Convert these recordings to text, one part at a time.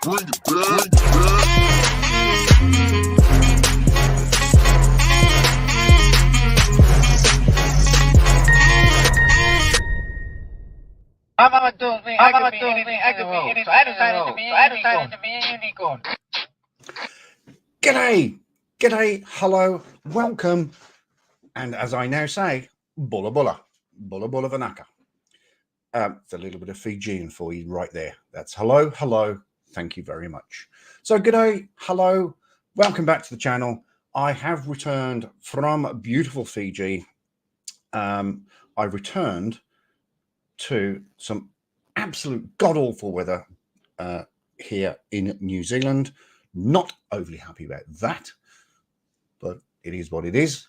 Bring it back. I'm doing me. I could be anything. So I decided to be a unicorn. G'day, hello, welcome, and as I now say, Bulla Vanaka. It's a little bit of Fijian for you right there. That's hello, thank you very much. So g'day, hello, welcome back to the channel. I have returned from beautiful Fiji. I returned to some absolute god-awful weather here in New Zealand. Not overly happy about that, but it is what it is.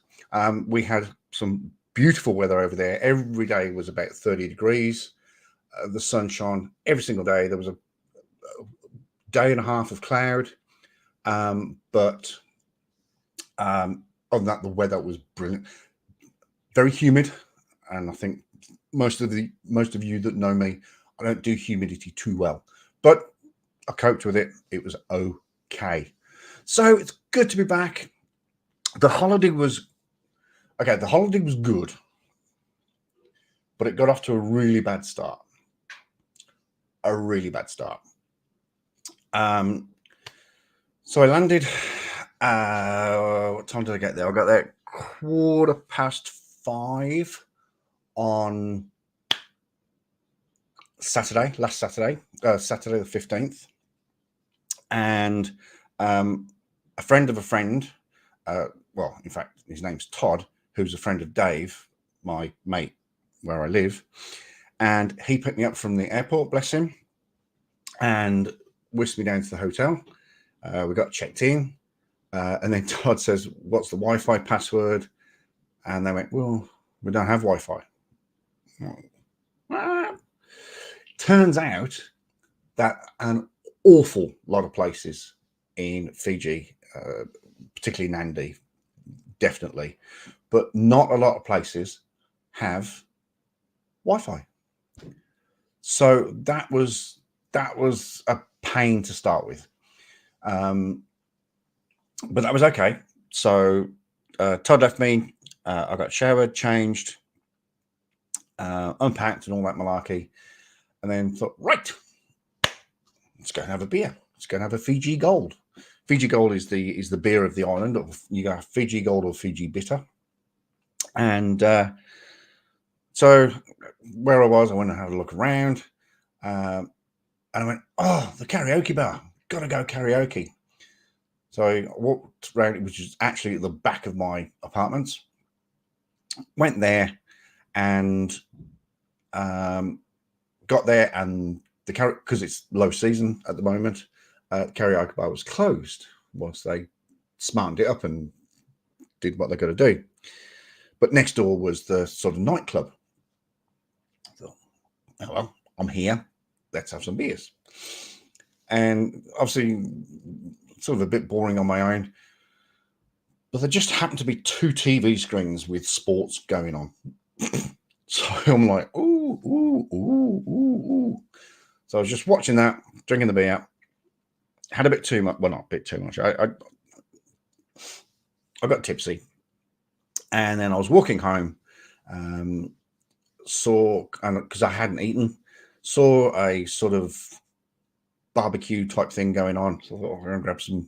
We had some beautiful weather over there. Every day was about 30 degrees. The sun shone every single day. There was a day and a half of cloud, but other than that, the weather was brilliant. Very humid, and I think most of you that know me, I don't do humidity too well, but I coped with it. It was okay. So it's good to be back. The holiday was good, but it got off to a really bad start. So I landed, what time did I get there? I got there 5:15 on Saturday, Saturday the 15th. And a friend of a friend, well, in fact, his name's Todd, who's a friend of Dave, my mate where I live. And he picked me up from the airport, bless him, and whisked me down to the hotel. We got checked in. And then Todd says, "What's the Wi-Fi password?" And they went, "Well, we don't have Wi-Fi." Turns out that an awful lot of places in Fiji, particularly Nadi, definitely, but not a lot of places have Wi-Fi. So that was a pain to start with, but that was okay. So Todd left me. I got showered, changed, unpacked, and all that malarkey, and then thought, right, let's go and have a beer. Let's go and have a Fiji Gold. Fiji Gold is the beer of the island. You got Fiji Gold or Fiji Bitter. And so where I was, I went and had a look around, and I went, "Oh, the karaoke bar. Got to go karaoke." So I walked around, which is actually at the back of my apartments. Went there and got there, and because it's low season at the moment, the karaoke bar was closed whilst they smartened it up and did what they're going to do. But next door was the sort of nightclub. I thought, "Oh well, I'm here. Let's have some beers." And obviously, sort of a bit boring on my own, but there just happened to be 2 TV screens with sports going on. So I'm like, ooh. So I was just watching that, drinking the beer. Had a bit too much. Well, not a bit too much. I got tipsy, and then I was walking home. Saw, because I hadn't eaten, saw a sort of barbecue type thing going on. So I thought, I'm going to grab some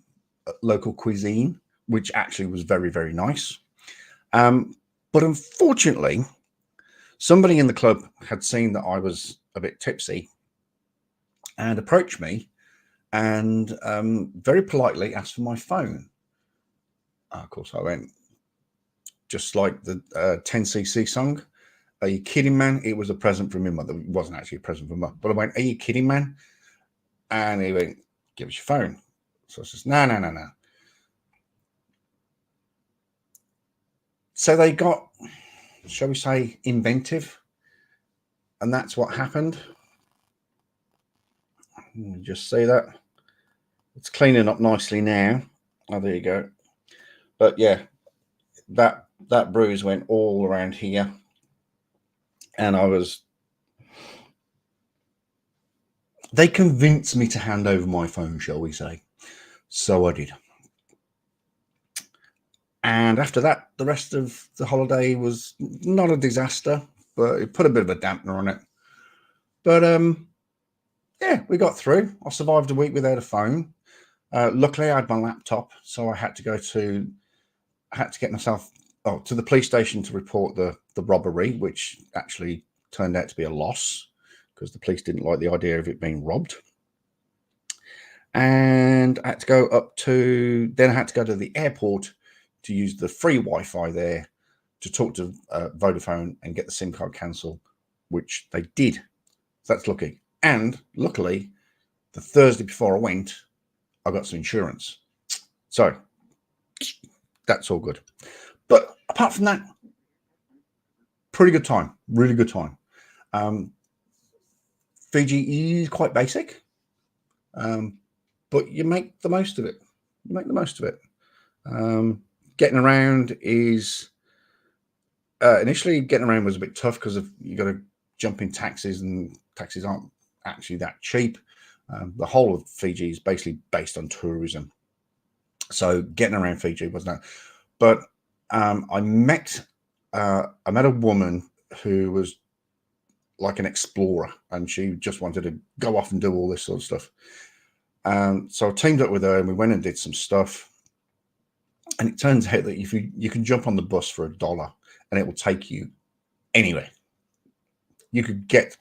local cuisine, which actually was very, very nice. But unfortunately, somebody in the club had seen that I was a bit tipsy and approached me and very politely asked for my phone. Of course, I went, just like the 10cc song, "Are you kidding, man? It was a present from your mother." It wasn't actually a present from mother, but I went, "Are you kidding, man?" And he went, "Give us your phone." So I says, No. So they got, shall we say, inventive. And that's what happened. Let me just see that. It's cleaning up nicely now. Oh, there you go. But yeah, that bruise went all around here. And I was they convinced me to hand over my phone, shall we say. So I did. And after that, the rest of the holiday was not a disaster, but it put a bit of a dampener on it. But yeah, we got through. I survived a week without a phone. Luckily, I had my laptop, so I had to get myself to the police station to report the robbery, which actually turned out to be a loss because the police didn't like the idea of it being robbed. And I had to go then I had to go to the airport to use the free Wi-Fi there to talk to Vodafone and get the SIM card cancelled, which they did. So that's lucky. And luckily, the Thursday before I went, I got some insurance. So that's all good. But apart from that, pretty good time. Really good time. Fiji is quite basic, but you make the most of it. Getting around is initially getting around was a bit tough because you got to jump in taxis, and taxis aren't actually that cheap. The whole of Fiji is basically based on tourism, so getting around Fiji was not. But I met a woman who was like an explorer, and she just wanted to go off and do all this sort of stuff. So I teamed up with her, and we went and did some stuff. And it turns out that if you can jump on the bus for $1, and it will take you anywhere. You could get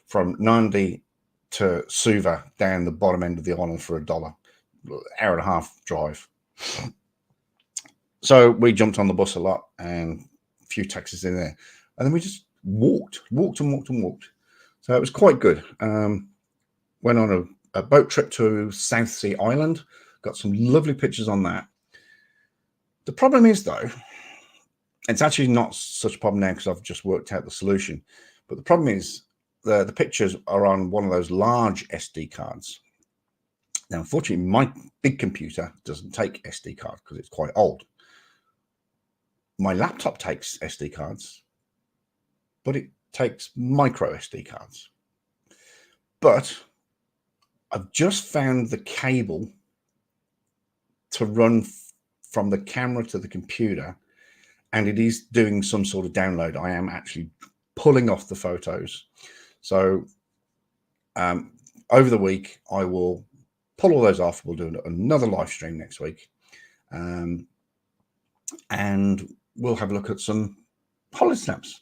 from Nandi to Suva down the bottom end of the island for $1, hour and a half drive. So we jumped on the bus a lot and a few taxis in there, and then we just walked. So it was quite good. Went on a boat trip to South Sea Island. Got some lovely pictures on that. The problem is, though, it's actually not such a problem now because I've just worked out the solution. But the problem is the pictures are on one of those large SD cards. Now, unfortunately, my big computer doesn't take SD cards because it's quite old. My laptop takes SD cards, but it takes micro SD cards. But I've just found the cable to run from the camera to the computer, and it is doing some sort of download. I am actually pulling off the photos. So over the week, I will pull all those off. We'll do another live stream next week. And we'll have a look at some holiday snaps.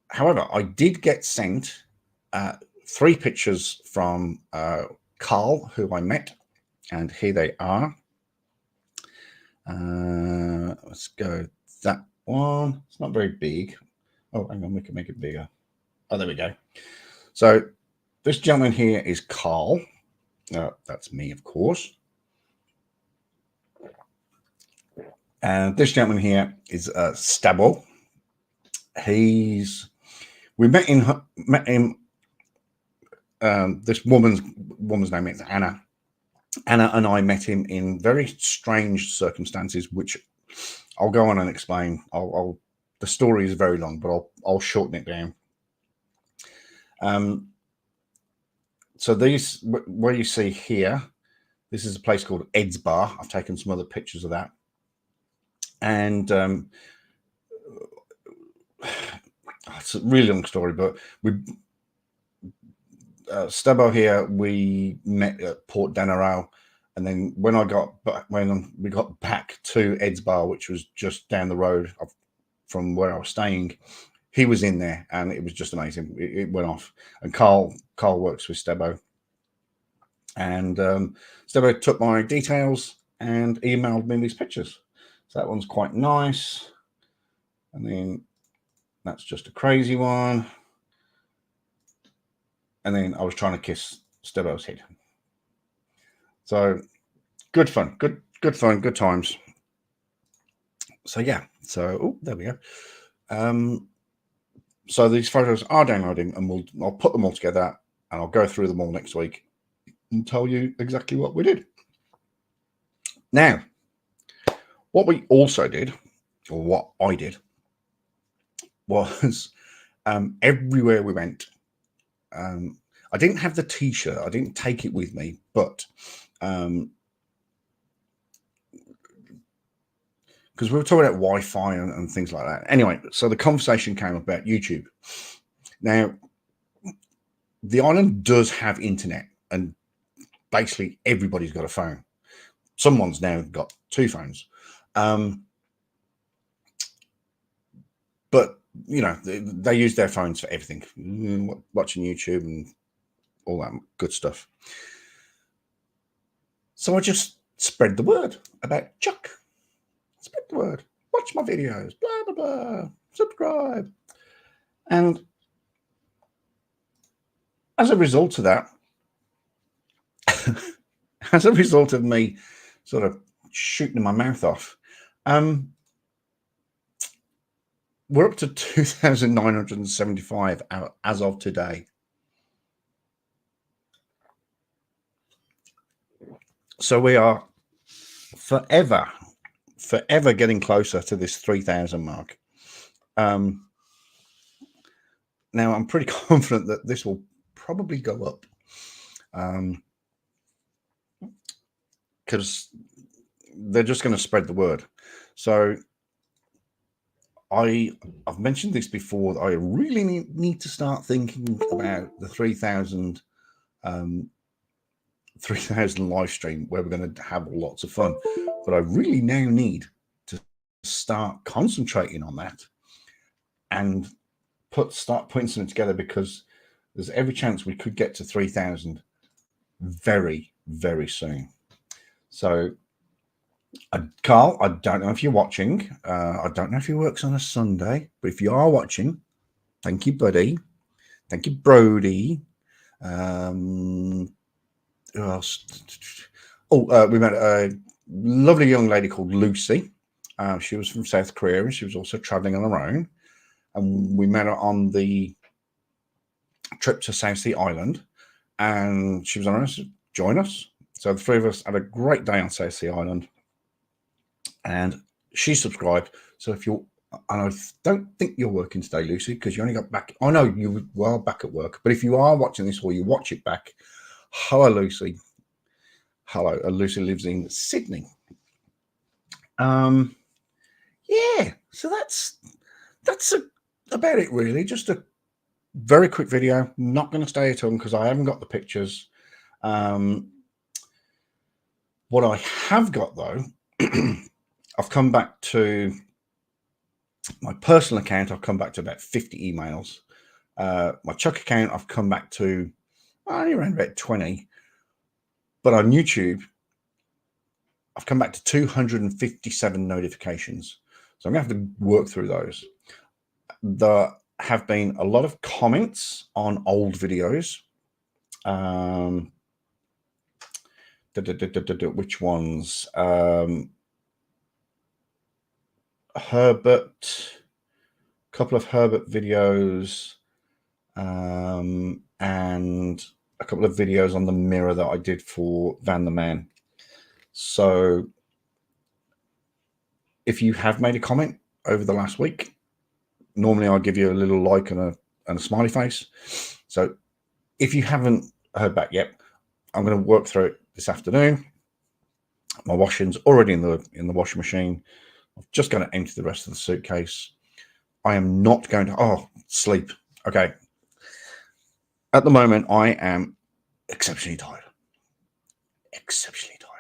However, I did get sent 3 pictures from Carl, who I met, and here they are. Let's go that one. It's not very big. Oh, hang on, we can make it bigger. Oh, there we go. So this gentleman here is Carl. That's me, of course. And this gentleman here is Stabo. We met him. This woman's name is Anna. Anna and I met him in very strange circumstances, which I'll go on and explain. The story is very long, but I'll shorten it down. So these, where you see here, this is a place called Ed's Bar. I've taken some other pictures of that, and it's a really long story, but Stabo here, we met at Port Danarau, and then when we got back to Ed's Bar, which was just down the road from where I was staying, he was in there, and it was just amazing. It went off, and Carl works with Stabo, and Stabo took my details and emailed me these pictures. So that one's quite nice, and then that's just a crazy one. And then I was trying to kiss Stebo's head. So good fun, good fun, good times. So yeah, there we go. So these photos are downloading, and I'll put them all together, and I'll go through them all next week and tell you exactly what we did. Now, what we also did, or what I did, was everywhere we went. I didn't have the T-shirt. I didn't take it with me, but because we were talking about Wi-Fi and things like that. Anyway, so the conversation came about YouTube. Now, the island does have internet, and basically everybody's got a phone. Someone's now got 2 phones. But, you know, they use their phones for everything, watching YouTube and all that good stuff. So I just spread the word about Chuck. Spread the word. Watch my videos. Blah, blah, blah. Subscribe. And as a result of that, as a result of me sort of shooting my mouth off, we're up to 2,975 as of today. So we are forever getting closer to this 3,000 mark. Now, I'm pretty confident that this will probably go up, because they're just going to spread the word. So I've mentioned this before. I really need to start thinking about the 3,000 live stream, where we're going to have lots of fun. But I really now need to start concentrating on that and start putting something together, because there's every chance we could get to 3,000 very, very soon. So, Carl, I don't know if you're watching. I don't know if he works on a Sunday, but if you are watching, thank you, buddy. Thank you, Brody. Who else? Oh, we met a lovely young lady called Lucy. She was from South Korea, and she was also traveling on her own. And we met her on the trip to South Sea Island, and she was on us to join us. So the 3 of us had a great day on South Sea Island, and she subscribed. So if you're, and I don't think you're working today, Lucy, because you only got back. I know you were back at work, but if you are watching this or you watch it back, hello, Lucy. Hello. Lucy lives in Sydney. Yeah. So that's about it, really. Just a very quick video. Not going to stay at home because I haven't got the pictures. What I have got, though, I've come back to my personal account. I've come back to about 50 emails. My Chuck account, I've come back to only around about 20. But on YouTube, I've come back to 257 notifications. So I'm going to have to work through those. There have been a lot of comments on old videos. Which ones? Herbert, a couple of Herbert videos, and a couple of videos on the mirror that I did for Van the Man. So if you have made a comment over the last week, normally I'll give you a little like and a smiley face. So if you haven't heard back yet, I'm going to work through it this afternoon. My washing's already in the washing machine. I'm just going to empty the rest of the suitcase. I am not going to sleep. Okay. At the moment, I am exceptionally tired. Exceptionally tired.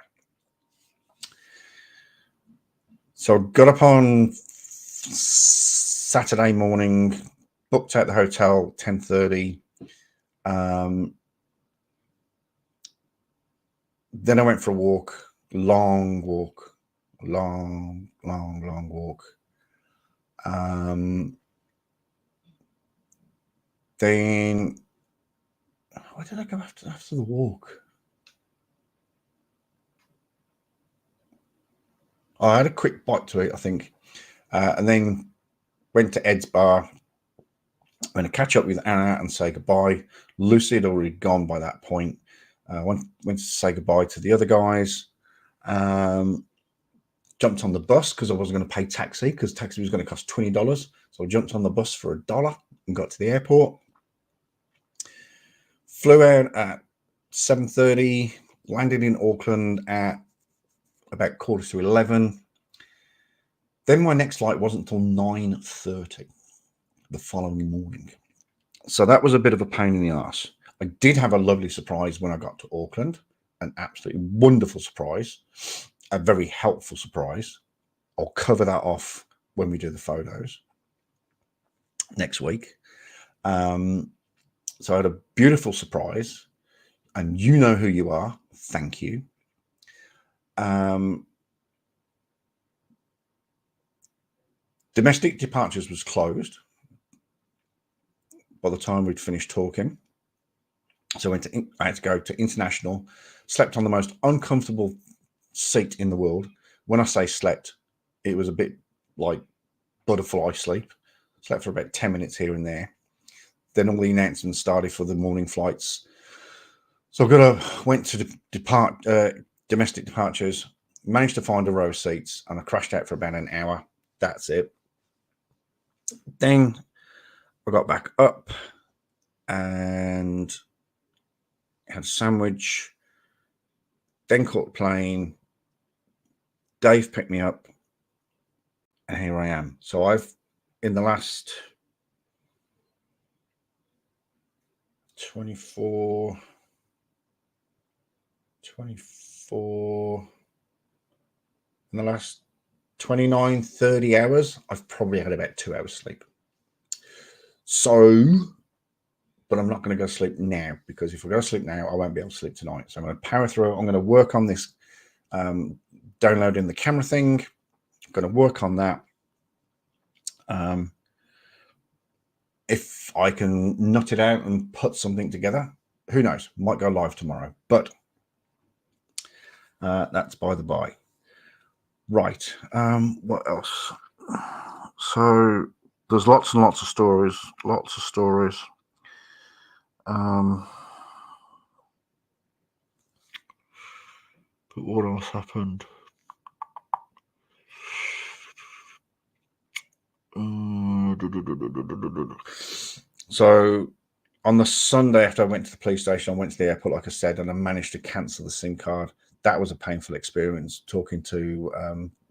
So I got up on Saturday morning, booked out the hotel 10:30. Then I went for a walk, long walk. Then where did I go after the walk? I had a quick bite to eat, I think, and then went to Ed's bar. Went to catch up with Anna and say goodbye. Lucy had already gone by that point. Went to say goodbye to the other guys. Jumped on the bus because I wasn't going to pay taxi, because taxi was going to cost $20. So I jumped on the bus for $1 and got to the airport. flew out at 7:30, landed in Auckland at about 11:15. Then my next flight wasn't until 9:30 the following morning. So that was a bit of a pain in the ass. I did have a lovely surprise when I got to Auckland, an absolutely wonderful surprise, a very helpful surprise. I'll cover that off when we do the photos next week. So I had a beautiful surprise, and you know who you are. Thank you. Domestic departures was closed by the time we'd finished talking. So I had to go to international, slept on the most uncomfortable seat in the world. When I say slept, it was a bit like butterfly sleep. Slept for about 10 minutes here and there. Then all the announcements started for the morning flights. So I went to domestic departures, managed to find a row of seats, and I crashed out for about an hour. That's it. Then I got back up and had a sandwich, then caught a plane. Dave picked me up, and here I am. So I've, in the last 24, in the last 29, 30 hours, I've probably had about 2 hours sleep. So, but I'm not going to go sleep now, because if I go to sleep now, I won't be able to sleep tonight. So I'm going to power through. I'm going to work on this downloading the camera thing. I'm going to work on that. If I can nut it out and put something together, who knows? Might go live tomorrow, but that's by the by. Right. What else? So there's lots and lots of stories. But what else happened? So on the Sunday after I went to the police station, I went to the airport, like I said, and I managed to cancel the SIM card. That was a painful experience, talking to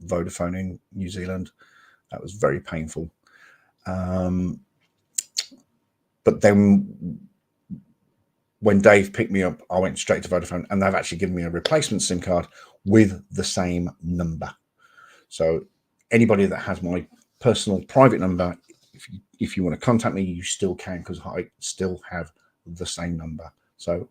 Vodafone in New Zealand. That was very painful. But then when Dave picked me up, I went straight to Vodafone, and they've actually given me a replacement SIM card with the same number. So anybody that has my personal private number, if you want to contact me, you still can, because I still have the same number. So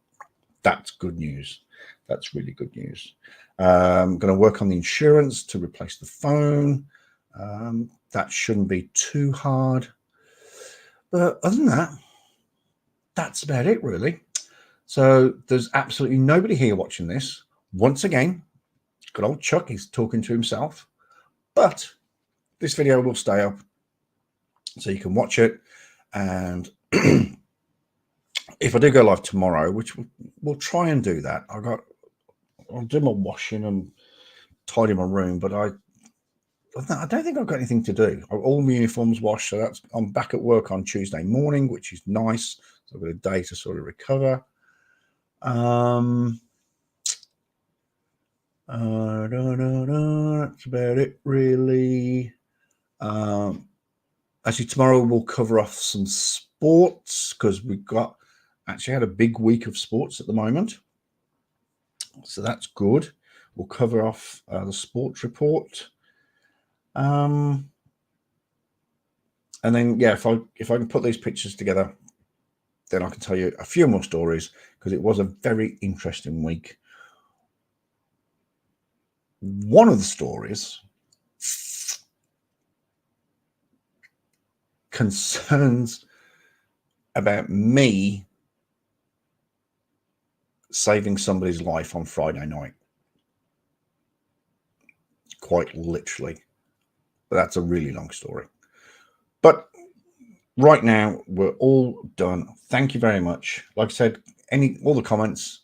that's good news. That's really good news. I'm going to work on the insurance to replace the phone. That shouldn't be too hard. But other than that, that's about it, really. So there's absolutely nobody here watching this. Once again, good old Chuck is talking to himself. But this video will stay up, so you can watch it. And if I do go live tomorrow, which we'll try and do that, I'll do my washing and tidy my room, but I don't think I've got anything to do. All my uniforms washed, so I'm back at work on Tuesday morning, which is nice. So I've got a day to sort of recover. That's about it, really. Actually, tomorrow we'll cover off some sports, because we've actually had a big week of sports at the moment. So that's good. We'll cover off the sports report. And then, yeah, if I can put these pictures together, then I can tell you a few more stories, because it was a very interesting week. One of the stories concerns about me saving somebody's life on Friday night. Quite literally. But that's a really long story. But right now, we're all done. Thank you very much. Like I said, all the comments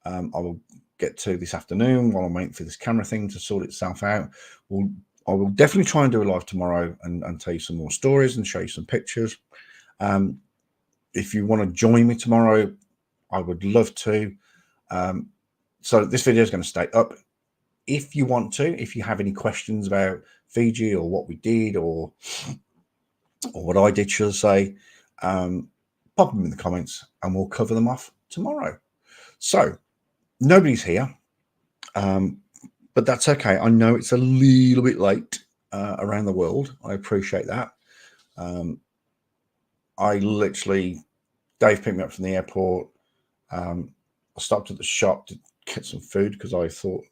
I will get to this afternoon while I'm waiting for this camera thing to sort itself out. I will definitely try and do a live tomorrow and tell you some more stories and show you some pictures. If you want to join me tomorrow, I would love to. So this video is going to stay up. If you want to, if you have any questions about Fiji or what we did or what I did, should I say, pop them in the comments and we'll cover them off tomorrow. So nobody's here, but that's okay. I know it's a little bit late around the world. I appreciate that. I literally, Dave picked me up from the airport. I stopped at the shop to get some food because I thought,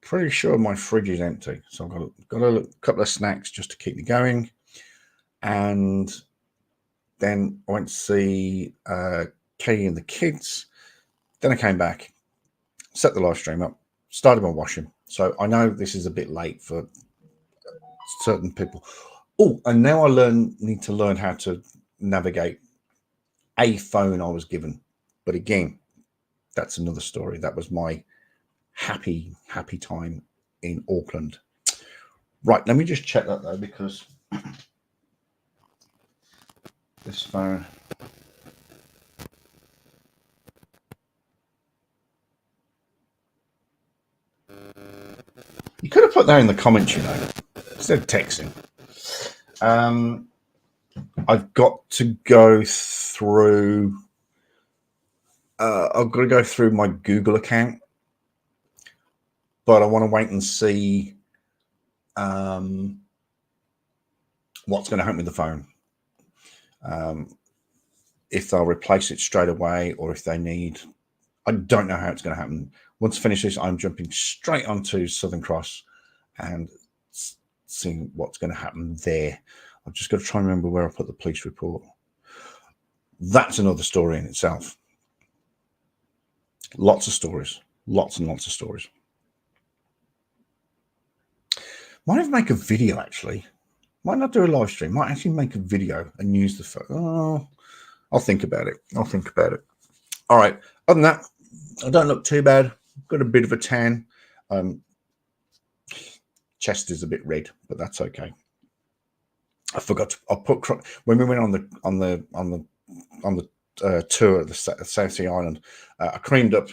pretty sure my fridge is empty. So I've got a couple of snacks just to keep me going. And then I went to see Katie and the kids. Then I came back, set the live stream up, started my washing. So I know this is a bit late for certain people. Oh, and now I need to learn how to navigate a phone I was given. But again, that's another story. That was my happy time in Auckland. Right, let me just check that though, because this phone. You could have put that in the comments, you know, instead of texting. I've got to go through. I've got to go through my Google account, but I want to wait and see what's going to happen with the phone. If they'll replace it straight away or if they need, I don't know how it's going to happen. Once I finish this, I'm jumping straight onto Southern Cross and seeing what's going to happen there. I've just got to try and remember where I put the police report. That's another story in itself. Lots of stories, lots and lots of stories. Might even make a video, actually. Might not do a live stream. Might actually make a video and use the phone. Oh, I'll think about it. I'll think about it. All right. Other than that, I don't look too bad. Got a bit of a tan. Chest is a bit red, but that's okay. I forgot to. I put when we went on the tour of the South Sea Island. I creamed up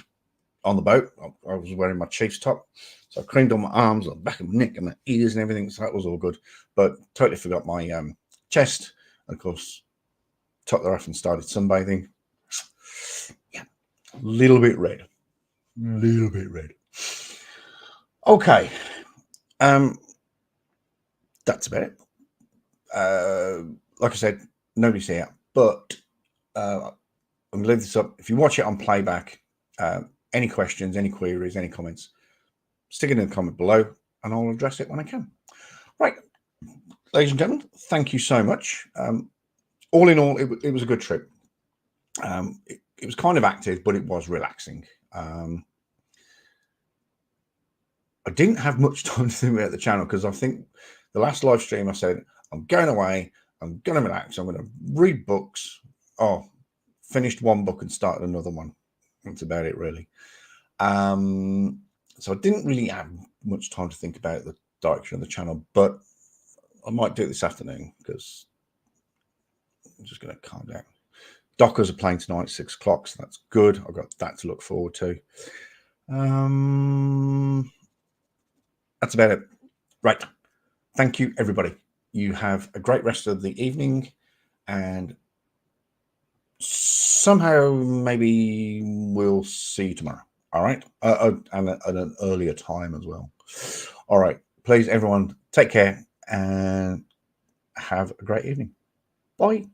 on the boat. I was wearing my chief's top, so I creamed on my arms, on the back of my neck, and my ears and everything. So that was all good. But totally forgot my chest. And of course, topped her off and started sunbathing. Yeah, a little bit red. Little bit red. Okay. That's about it. Like I said, nobody's here, but I'm going to leave this up. If you watch it on playback, any questions, any queries, any comments, stick it in the comment below and I'll address it when I can. Right. Ladies and gentlemen, thank you so much. All in all, it was a good trip. It was kind of active, but it was relaxing. I didn't have much time to think about the channel because I think the last live stream I said, I'm going away, I'm going to relax, I'm going to read books. Oh, finished one book and started another one. That's about it, really. So I didn't really have much time to think about the direction of the channel, but I might do it this afternoon because I'm just going to calm down. Dockers are playing tonight at 6 o'clock, so that's good. I've got that to look forward to. That's about it. Right. Thank you, everybody. You have a great rest of the evening, and somehow maybe we'll see you tomorrow. All right. And at an earlier time as well. All right. Please, everyone, take care and have a great evening. Bye.